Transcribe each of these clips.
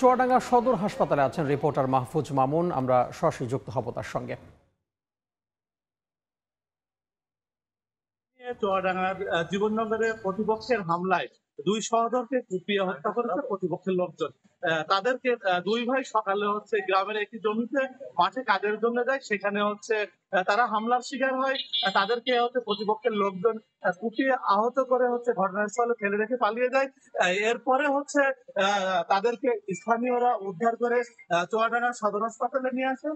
চুয়াডাঙ্গা সদর হাসপাতালে আছেন রিপোর্টার মাহফুজ মামুন। আমরা সরাসরি যুক্ত হব তার সঙ্গে। চুয়াডাঙ্গার জীবননগরে প্রতিপক্ষের হামলায় দুই সহোদরকে কুপিয়ে হত্যা করেছে প্রতিপক্ষের লোকজন। তাদেরকে দুই ভাই সকালে গ্রামের একটি জমিতে মাঠে কাজের জন্য যায়, সেখানে তারা হামলার শিকার হয়। তাদেরকে প্রতিপক্ষের লোকজন কুপিয়ে আহত করে ঘটনাস্থলে ফেলে রেখে পালিয়ে যায়। এরপরে তাদেরকে স্থানীয়রা উদ্ধার করে চুয়াডাঙ্গা সদর হাসপাতালে নিয়ে আসে।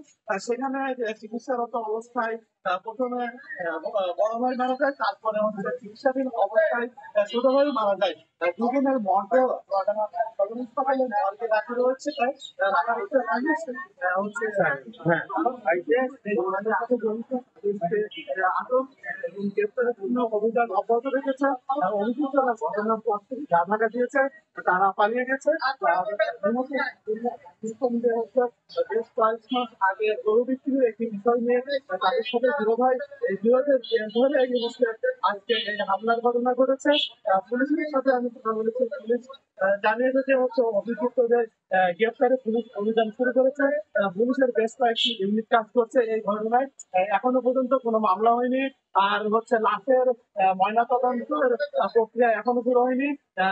সেখানে চিকিৎসারত অবস্থায় প্রথমে বড় ভাই মারা যায়, তারপরে চিকিৎসাধীন অবস্থায় ছোট ভাই মারা যায়। দুজনের মর্গে চুয়াডাঙ্গা সদর হাসপাতালে মর্গে রাখা রয়েছে। আটক এবং গ্রেপ্তারের জন্য অভিযান অব্যাহত রেখেছে। অভিযুক্তরা ঘটনার পর থেকে ঢাকা দিয়েছে, তারা পালিয়ে গেছে। বেশ কয়েক মাস আগে গরু বিক্রির একটি বিষয় নিয়ে তাদের সাথে বিরোধ হয়। এই বিরোধের ধরে আজকে এই হামলার ঘটনা ঘটেছে। পুলিশের সাথে আমি কথা বলেছি, পুলিশ জানিয়েছে যে অভিযুক্তদের গ্রেপ্তারে পুলিশ অভিযান শুরু করেছে। পুলিশের বেশ কয়েকটি ইউনিট কাজ করছে এই ঘটনায়। এখনো পর্যন্ত কোনো মামলা হয়নি। আর লাশের ময়নাতদন্তের প্রক্রিয়া এখনো শুরু হয়নি।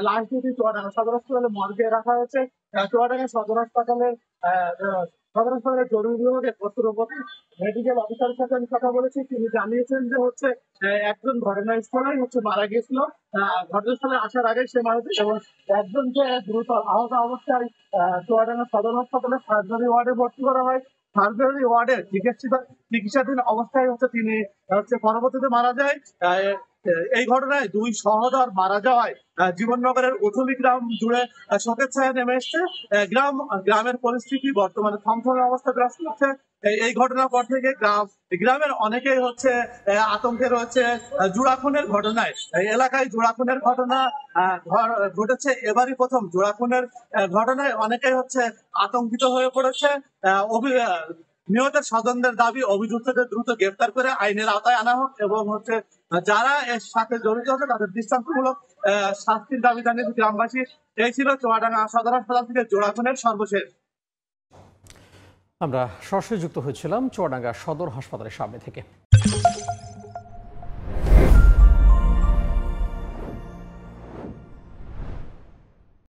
লাশ দুটি চুয়াডাঙ্গা সদর হাসপাতালে মর্গে রাখা হয়েছে। চুয়াডাঙ্গা সদর হাসপাতালের জরুরি বিভাগের কর্তৃপক্ষ মেডিকেল অফিসারের সাথে আমি কথা বলেছি। তিনি জানিয়েছেন যে একজন ঘটনাস্থলেই মারা গিয়েছিল। ঘটনাস্থলে আসার আগে সে মারা যায় এবং একজনকে গুরুতর আহত অবস্থায় চুয়াডাঙ্গা সদর হাসপাতালে সার্জারি ওয়ার্ডে ভর্তি করা হয়। সার্জারি ওয়ার্ডে চিকিৎসাধীন অবস্থায় তিনি পরবর্তীতে মারা যায়। এই ঘটনায় দুই সহোদর মারা যাওয়ায় জীবননগরের উথুলি গ্রাম জুড়ে শোকের ছায়া নেমে এসছে। গ্রামের পরিস্থিতি বর্তমানে থমথমে অবস্থা গ্রাস করছে। এই ঘটনার পর থেকে গ্রামের অনেকেই আতঙ্কে রয়েছে। জোড়াখুনের ঘটনায় এলাকায় জোড়াখুনের ঘটনা ঘটেছে। এবারই প্রথম জোড়াখুনের ঘটনায় অনেকেই আতঙ্কিত হয়ে পড়েছে। নিহতের স্বজনদের দাবি অভিযুক্তদের দ্রুত গ্রেপ্তার করে আইনের আওতায় আনা হোক এবং যারা এর সাথে জড়িত আছে তাদের দৃষ্টান্তমূলক শাস্তির দাবি জানিয়েছে গ্রামবাসী। এই ছিল চুয়াডাঙ্গা সদর হাসপাতাল থেকে জোড়াখুনের সর্বশেষ। আমরা সরাসরি যুক্ত হয়েছিলাম চুয়াডাঙ্গা সদর হাসপাতালের সামনে থেকে।